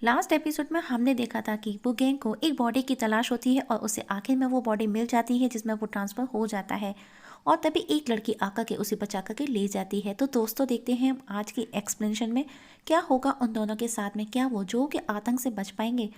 Last episode में हमने देखा था कि वो गैंग को एक बॉडी की तलाश होती है और उसे आखिर में वो बॉडी मिल जाती है जिसमें वो ट्रांसफ़र हो जाता है। और तभी एक लड़की आकर के उसे बचा करके ले जाती है। तो दोस्तों देखते हैं हम आज की एक्सप्लेनेशन में क्या होगा उन दोनों के साथ में, क्या वो जो के आतंक से बच पाएंगे।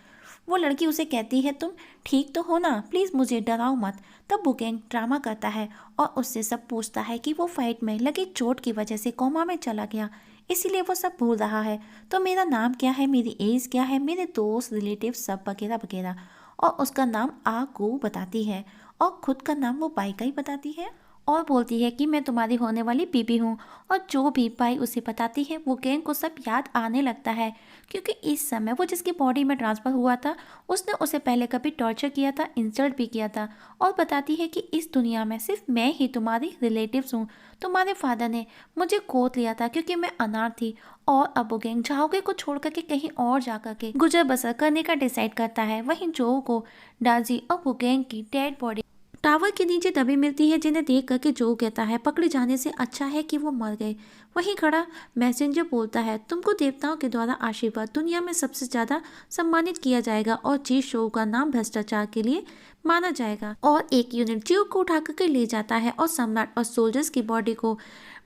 वो लड़की उसे कहती है तुम ठीक तो हो ना, प्लीज़ मुझे डराओ मत। तब वो गैंग ड्रामा करता है और उससे सब पूछता है कि वो फाइट में लगी चोट की वजह से कोमा में चला गया, इसीलिए वो सब भूल रहा है। तो मेरा नाम क्या है, मेरी एज क्या है, मेरे दोस्त रिलेटिव सब वगैरह वगैरह। और उसका नाम आ को बताती है और खुद का नाम वो बाई का ही बताती है और बोलती है कि मैं तुम्हारी होने वाली बीबी हूँ। और जो भी बाई उसे बताती है वो गैंग को सब याद आने लगता है, क्योंकि इस समय वो जिसकी बॉडी में ट्रांसफ़र हुआ था उसने उसे पहले कभी टॉर्चर किया था, इंसल्ट भी किया था। और बताती है कि इस दुनिया में सिर्फ मैं ही तुम्हारी रिलेटिव्स हूँ। तुम्हारे फादर ने मुझे गोद लिया था क्योंकि मैं अनाथ थी। और अब वो गैंग झाओगे को छोड़ करके कहीं और जा करके गुजर बसर करने का डिसाइड करता है। वहीं जो को डाजी और वो गैंग की डेड बॉडी टावर के नीचे दबी मिलती है, जिन्हें देख करके जो कहता है पकड़े जाने से अच्छा है कि वो मर गए। वहीं खड़ा मैसेंजर बोलता है तुमको देवताओं के द्वारा आशीर्वाद दुनिया में सबसे ज्यादा सम्मानित किया जाएगा और चीज शो का नाम भ्रष्टाचार के लिए माना जाएगा। और एक यूनिट जीव को उठा करके ले जाता है और सम्राट और सोल्जर्स की बॉडी को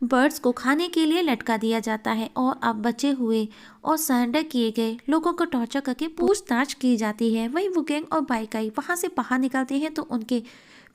बर्ड्स को खाने के लिए लटका दिया जाता है। और अब बचे हुए और सरेंडर किए गए लोगों को टॉर्चर करके पूछताछ की जाती है। वहीं वुगेंग और बाइकाई वहां से बाहर निकलते हैं तो उनके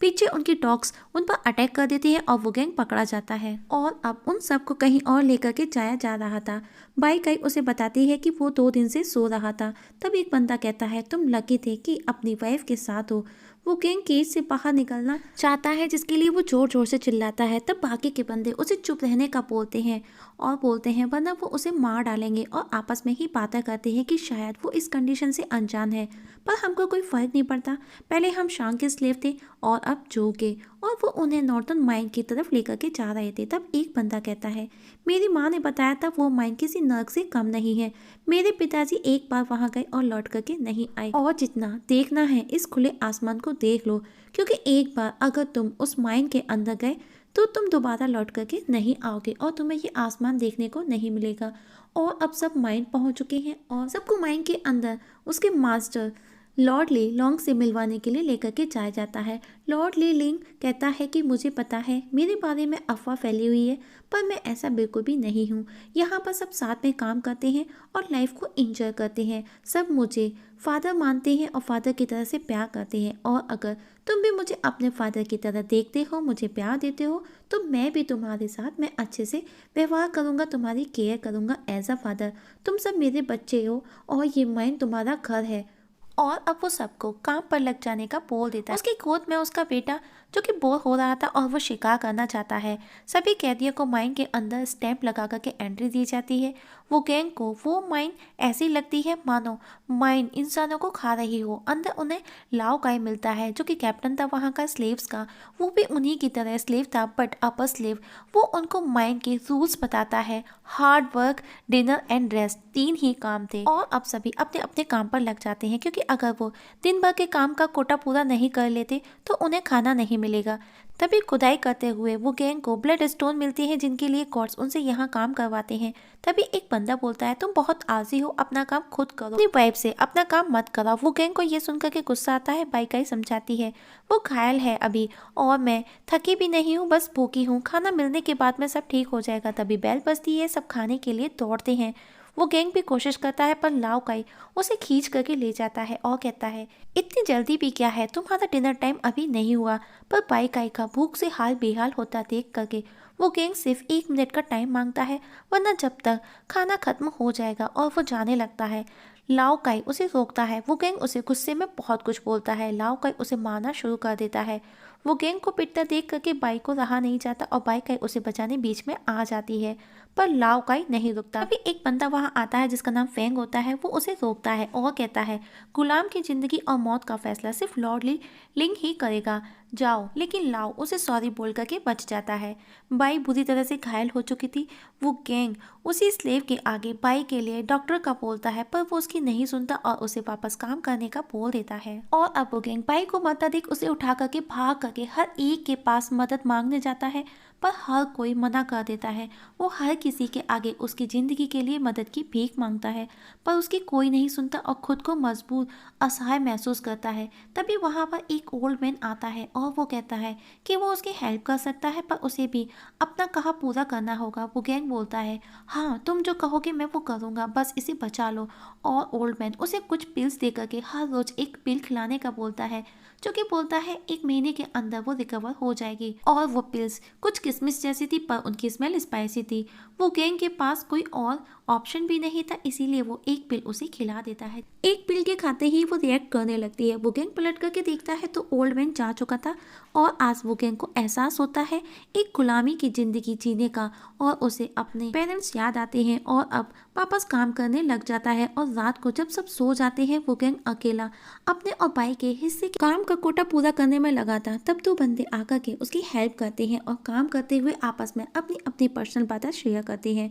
पीछे उनकी डॉग्स उन पर अटैक कर देती है और वो गैंग पकड़ा जाता है। और अब उन सबको कहीं और लेकर के जाया जा रहा था। बाइकाई उसे बताती है कि वो 2 दिन से सो रहा था। तब एक बंदा कहता है तुम लकी थे कि अपनी वाइफ के साथ हो। वो गैंग केज से बाहर निकलना चाहता है, जिसके लिए वो जोर जोर से चिल्लाता है। तब बाकी के बंदे उसे चुप रहने का बोलते हैं और बोलते हैं वरना वो उसे मार डालेंगे। और आपस में ही बातें करते हैं कि शायद वो इस कंडीशन से अनजान है, पर हमको कोई फर्क नहीं पड़ता। पहले हम शांग के स्लेव थे और अब जो के। और वो उन्हें नॉर्दर्न माइन की तरफ लेकर के जा रहे थे। तब एक बंदा कहता है मेरी माँ ने बताया था वो माइन किसी नर्क से कम नहीं है। मेरे पिताजी एक बार वहां गए और लौट करके नहीं आए। और जितना देखना है इस खुले आसमान को देख लो, क्योंकि एक बार अगर तुम उस माइन के अंदर गए तो तुम दोबारा लौट करके नहीं आओगे और तुम्हें ये आसमान देखने को नहीं मिलेगा। और अब सब माइन पहुंच चुके हैं और सबको माइन के अंदर उसके मास्टर लॉर्ड ली लॉन्ग से मिलवाने के लिए लेकर के जाया जाता है। लॉर्ड ली लिंग कहता है कि मुझे पता है मेरे बारे में अफवाह फैली हुई है, पर मैं ऐसा बिल्कुल भी नहीं हूँ। यहाँ पर सब साथ में काम करते हैं और लाइफ को इंजॉय करते हैं। सब मुझे फादर मानते हैं और फादर की तरह से प्यार करते हैं। और अगर तुम भी मुझे अपने फादर की तरह देखते हो, मुझे प्यार देते हो, तो मैं भी तुम्हारे साथ मैं अच्छे से व्यवहार करूँगा, तुम्हारी केयर करूँगा एज अ फादर। तुम सब मेरे बच्चे हो और ये माइन तुम्हारा घर है। और अब वो सबको काम पर लग जाने का बोल देता है। उसकी गोद में उसका बेटा जो कि बोर हो रहा था और वो शिकार करना चाहता है। सभी कैदियों को माइन के अंदर स्टैंप लगा करके एंट्री दी जाती है। वो गैंग को वो माइन ऐसी लगती है मानो माइन इंसानों को खा रही हो। अंदर उन्हें लाओ काय मिलता है जो कि कैप्टन था वहाँ का स्लेव्स का। वो भी उन्हीं की तरह स्लेव था बट अपर स्लेव। वो उनको माइन के रूल्स बताता है। Hard work, dinner and rest, 3 ही काम थे। और अब सभी अपने अपने काम पर लग जाते हैं, क्योंकि अगर वो दिन भर के काम का कोटा पूरा नहीं कर लेते तो उन्हें खाना नहीं मिलेगा। तभी खुदाई करते हुए वो गैंग को ब्लड स्टोन मिलती है, जिनके लिए गॉड्स उनसे यहाँ काम करवाते हैं। तभी एक बंदा बोलता है तुम बहुत आलसी हो, अपना काम खुद करो, अपनी वाइफ से अपना काम मत कराओ। वो गैंग को ये सुनकर के गुस्सा आता है। बाइकाई समझाती है वो घायल है अभी और मैं थकी भी नहीं हूँ, बस भूखी हूँ, खाना मिलने के बाद में सब ठीक हो जाएगा। तभी बेल बजती है, सब खाने के लिए दौड़ते हैं। वो गैंग भी कोशिश करता है पर लाओ काई उसे खींच करके ले जाता है और कहता है इतनी जल्दी भी क्या है, तुम्हारा डिनर टाइम अभी नहीं हुआ। पर बाई काई का भूख से हाल बेहाल होता देख करके वो गैंग सिर्फ 1 मिनट का टाइम मांगता है, वरना जब तक खाना खत्म हो जाएगा। और वो जाने लगता है। लाओ काई उसे रोकता है। वो गैंग उसे गुस्से में बहुत कुछ बोलता है। लाओ काई उसे मारना शुरू कर देता है। वो गैंग को पिटता देख करके बाई को रहा नहीं जाता और बाई काई उसे बचाने बीच में आ जाती है, पर लाओ काई नहीं रुकता। अभी एक बंदा वहां आता है जिसका नाम फेंग होता है। वो उसे रोकता है और कहता है गुलाम की जिंदगी और मौत का फैसला सिर्फ लॉर्ड ली लिंग ही करेगा, जाओ। लेकिन लाओ उसे सॉरी बोल करके बच जाता है। बाई बुरी तरह से घायल हो चुकी थी। वो गैंग उसी स्लेव के आगे बाई के लिए डॉक्टर का बोलता है, पर वो उसकी नहीं सुनता और उसे वापस काम करने का बोल देता है। और अब वो गैंग बाई को मरता देख उसे उठा करके भाग करके हर एक के पास मदद मांगने जाता है, पर हर कोई मना कर देता है। वो हर किसी के आगे उसकी ज़िंदगी के लिए मदद की भीख मांगता है, पर उसकी कोई नहीं सुनता और खुद को मजबूर, असहाय महसूस करता है। तभी वहाँ पर एक ओल्ड मैन आता है और वो कहता है कि वो उसकी हेल्प कर सकता है, पर उसे भी अपना कहा पूरा करना होगा। वो गैंग बोलता है, हाँ तुम जो कहोगे मैं वो करूँगा, बस इसे बचा लो। और ओल्ड मैन उसे कुछ पिल्स दे करके हर रोज एक पिल खिलाने का बोलता है, जो कि बोलता है 1 महीने के अंदर वो रिकवर हो जाएगी। और वो पिल्स कुछ किशमिश जैसी थी, पर उनकी स्मेल स्पाइसी थी। वो गैंग के पास कोई और ऑप्शन भी नहीं था, इसीलिए वो एक पिल उसे खिला देता है। एक पिल के खाते ही वो रिएक्ट करने लगती है। वो गैंग पलट करके देखता है तो ओल्ड मैन जा चुका था, और आज वो गैंग को एहसास होता है एक गुलामी की जिंदगी जीने का, और उसे अपने पेरेंट्स याद आते हैं और अब वापस काम करने लग जाता है। और रात को जब सब सो जाते हैं, वो गैंग अकेला अपने और भाई के हिस्से के काम का कोटा पूरा करने में लगा था। तब 2 बंदे आकर के उसकी हेल्प करते हैं और काम करते हुए आपस में अपनी अपनी पर्सनल बातें शेयर करते हैं।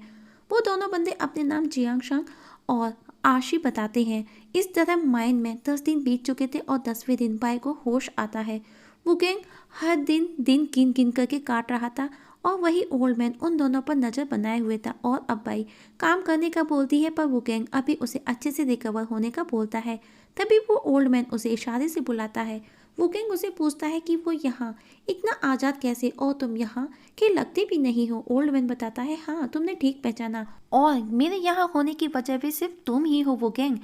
वो दोनों बंदे अपने नाम जियांग शांग और आशी बताते हैं। इस तरह माइंड में 10 दिन बीत चुके थे और 10वें दिन भाई को होश आता है। वो गैंग हर दिन दिन गिन गिन करके काट रहा था, और वही ओल्ड मैन उन दोनों पर नजर बनाए हुए था। और अब भाई काम करने का बोलती है, पर वो गैंग अभी उसे अच्छे से रिकवर होने का बोलता है। तभी वो ओल्ड मैन उसे इशारे से बुलाता है। वो गैंग उसे पूछता है कि वो यहाँ इतना आज़ाद कैसे, और तुम यहाँ के लगते भी नहीं हो। ओल्ड मैन बताता है, हाँ तुमने ठीक पहचाना, और मेरे यहाँ होने की वजह भी सिर्फ तुम ही हो वो गैंग।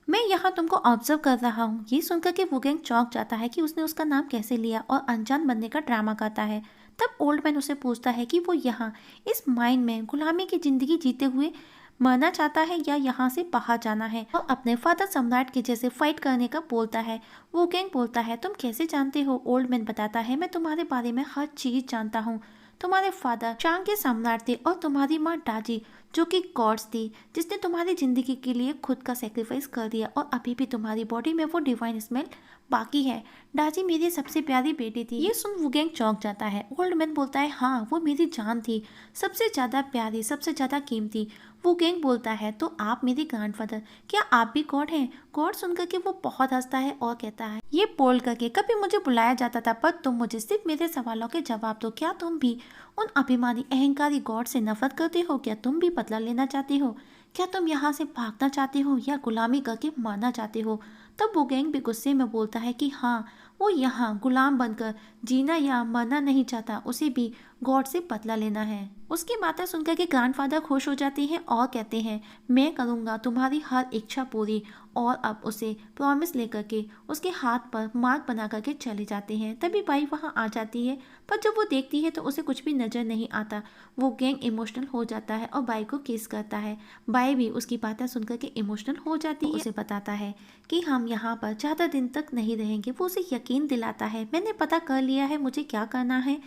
मैं यहाँ तुमको ऑब्जर्व कर रहा हूँ। ये सुनकर के वो गैंग चौंक जाता है कि उसने उसका नाम कैसे लिया, और अनजान बनने का ड्रामा करता है। तब ओल्ड मैन उसे पूछता है कि वो यहाँ इस माइंड में गुलामी की जिंदगी जीते हुए मरना चाहता है या यहाँ से बाहर जाना है, और अपने फादर सम्राट के जैसे फाइट करने का बोलता है। वो गैंग बोलता है, तुम कैसे जानते हो? ओल्ड मैन बताता है, मैं तुम्हारे बारे में हर चीज जानता हूँ। तुम्हारे फादर चांग के सम्राट थे, और तुम्हारी माँ डाजी जो कि गॉड्स थी, जिसने तुम्हारी जिंदगी के लिए खुद का सेक्रीफाइस कर दिया, और अभी भी तुम्हारी बॉडी में वो डिवाइन स्मेल बाकी है। डाजी मेरी सबसे प्यारी बेटी थी। ये सुन वुगेंग चौंक जाता है। ओल्ड मैन बोलता है, हाँ वो मेरी जान थी, सबसे ज्यादा प्यारी, सबसे ज्यादा कीमती। वुगेंग बोलता है, तो आप मेरे ग्रैंडफादर, क्या आप भी गॉड हैं? गॉड सुनकर के वो बहुत हंसता है और कहता है, ये बोल करके कभी मुझे बुलाया जाता था, पर तुम मुझे सिर्फ मेरे सवालों के जवाब दो। क्या तुम भी उन अभिमानी अहंकारी गॉड से नफरत करते हो? क्या तुम भी बदला लेना चाहते हो? क्या तुम यहाँ से भागना चाहते हो या गुलामी करके मरना चाहते हो? तब वुगेंग भी गुस्से में बोलता है कि हाँ, वो यहाँ गुलाम बनकर जीना या मरना नहीं चाहता, उसे भी गॉड से बदला लेना है। उसकी बातें सुनकर के ग्रैंडफादर खुश हो जाते हैं और कहते हैं, मैं करूँगा तुम्हारी हर इच्छा पूरी। और अब उसे प्रॉमिस लेकर के उसके हाथ पर मार्क बना करके चले जाते हैं। तभी बाई वहाँ आ जाती है, पर जब वो देखती है तो उसे कुछ भी नजर नहीं आता। वो गैंग इमोशनल हो जाता है और बाई को किस करता है। बाई भी उसकी बातें सुनकर के इमोशनल हो जाती है। उसे बताता है कि हम यहाँ पर ज़्यादा दिन तक नहीं रहेंगे। वो उसे यकीन दिलाता है, मैंने पता कर लिया है मुझे क्या करना है,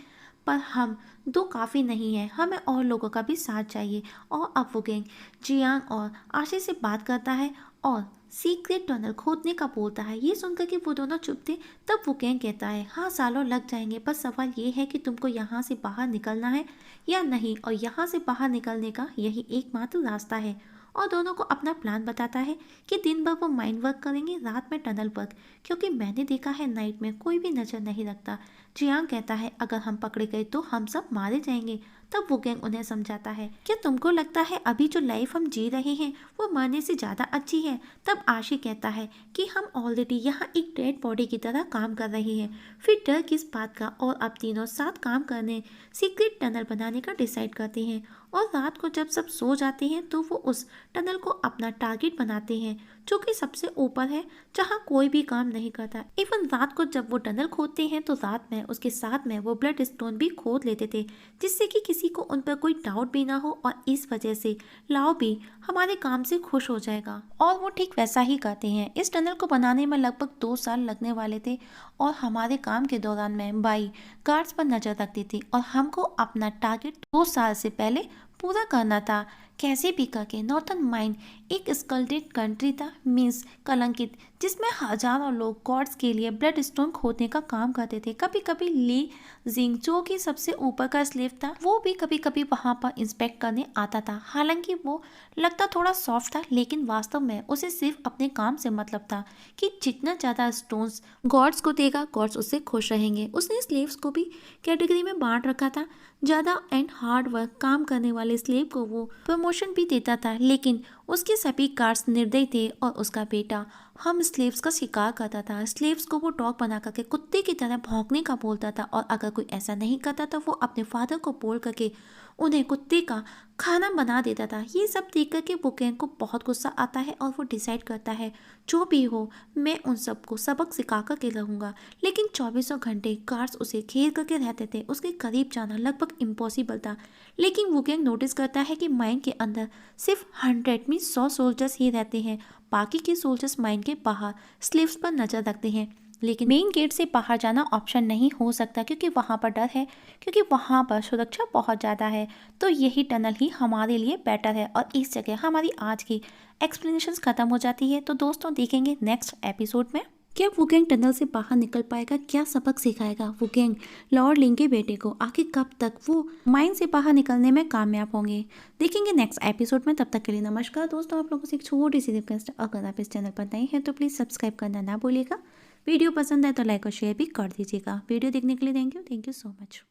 पर हम दो काफ़ी नहीं है, हमें और लोगों का भी साथ चाहिए। और अब वो गैंग जियांग और आशी से बात करता है और सीक्रेट टनल खोदने का बोलता है। ये सुनकर कि वो दोनों चुप थे। तब वो गैंग कहता है, हाँ सालों लग जाएंगे, पर सवाल ये है कि तुमको यहाँ से बाहर निकलना है या नहीं, और यहाँ से बाहर निकलने का यही एकमात्र रास्ता है। और दोनों को अपना प्लान बताता है कि दिन भर वो माइंड वर्क करेंगे, रात में टनल वर्क, क्योंकि मैंने देखा है नाइट में कोई भी नजर नहीं रखता। जियांग कहता है, अगर हम पकड़े गए तो हम सब मारे जाएंगे। तब वो गैंग उन्हें समझाता है, क्या तुमको लगता है अभी जो लाइफ हम जी रहे हैं वो मरने से ज़्यादा अच्छी है? तब आशी कहता है कि हम ऑलरेडी यहाँ एक डेड बॉडी की तरह काम कर रहे हैं, फिर डर किस बात का। और अब तीनों साथ काम करने सीक्रेट टनल बनाने का डिसाइड करते हैं। और रात को जब सब सो जाते हैं तो वो उस टनल को अपना टारगेट बनाते हैं, जो कि सबसे ऊपर है, जहाँ कोई भी काम नहीं करता। इवन रात को जब वो टनल खोदते हैं तो रात में उसके साथ में वो ब्लड स्टोन भी खोद लेते थे, जिससे कि किसी को उन पर कोई डाउट भी ना हो, और इस वजह से लाओ भी हमारे काम से खुश हो जाएगा। और वो ठीक वैसा ही करते हैं। इस टनल को बनाने में लगभग 2 साल लगने वाले थे, और हमारे काम के दौरान में बाई गार्ड्स पर नजर रखती थी, और हमको अपना टारगेट 2 साल से पहले पूरा करना था। कैसे भी करके नॉर्थन माइन एक स्कल्टेड कंट्री था, मीन्स कलंकित, जिसमें हजारों लोग गॉड्स के लिए ब्लड स्टोन खोदने का काम करते थे। कभी कभी ली जिंग, जो कि सबसे ऊपर का स्लेव था, वो भी कभी कभी वहां पर इंस्पेक्ट करने आता था। हालांकि वो लगता थोड़ा सॉफ्ट था, लेकिन वास्तव में उसे सिर्फ अपने काम से मतलब था कि जितना ज्यादा स्टोन्स गॉड्स को देगा, गॉड्स उससे खुश रहेंगे। उसने स्लेव्स को भी कैटेगरी में बांट रखा था। ज़्यादा एंड हार्ड वर्क काम करने वाले स्लेव को वो प्रमोशन भी देता था, लेकिन उसके सभी गार्ड्स निर्दयी थे और उसका बेटा हम स्लेव्स का शिकार करता था। स्लेव्स को वो डॉग बना करके कुत्ते की तरह भौंकने का बोलता था, और अगर कोई ऐसा नहीं करता तो वो अपने फादर को बोल करके उन्हें कुत्ते का खाना बना देता था। ये सब देख करके बुकेन को बहुत गुस्सा आता है और वो डिसाइड करता है जो भी हो मैं उन सबको सबक सिखा करके रहूँगा। लेकिन 2400 घंटे गार्ड्स उसे घेर करके रहते थे, उसके करीब जाना लगभग इम्पॉसिबल था। लेकिन वुगेंग नोटिस करता है कि माइन के अंदर सिर्फ 100 मीन 100 सोल्जर्स ही रहते हैं। बाकी के सोल्जर्स माइन के बाहर स्लीव्स पर नजर रखते हैं। लेकिन मेन गेट से बाहर जाना ऑप्शन नहीं हो सकता, क्योंकि वहाँ पर डर है, क्योंकि वहाँ पर सुरक्षा बहुत ज़्यादा है। तो यही टनल ही हमारे लिए बेटर है। और इस जगह हमारी आज की एक्सप्लेनेशंस खत्म हो जाती है। तो दोस्तों देखेंगे नेक्स्ट एपिसोड में क्या वुगेंग टनल से बाहर निकल पाएगा, क्या सबक सिखाएगा वुगेंग लॉर्ड लिंग के बेटे को, आखिर कब तक वो माइन से बाहर निकलने में कामयाब होंगे, देखेंगे नेक्स्ट एपिसोड में। तब तक के लिए नमस्कार दोस्तों। आप लोगों से एक छोटी सी रिक्वेस्ट, अगर आप इस चैनल पर नए हैं तो प्लीज़ सब्सक्राइब करना ना भूलिएगा। वीडियो पसंद आए तो लाइक और शेयर भी कर दीजिएगा। वीडियो देखने के लिए थैंक यू सो मच।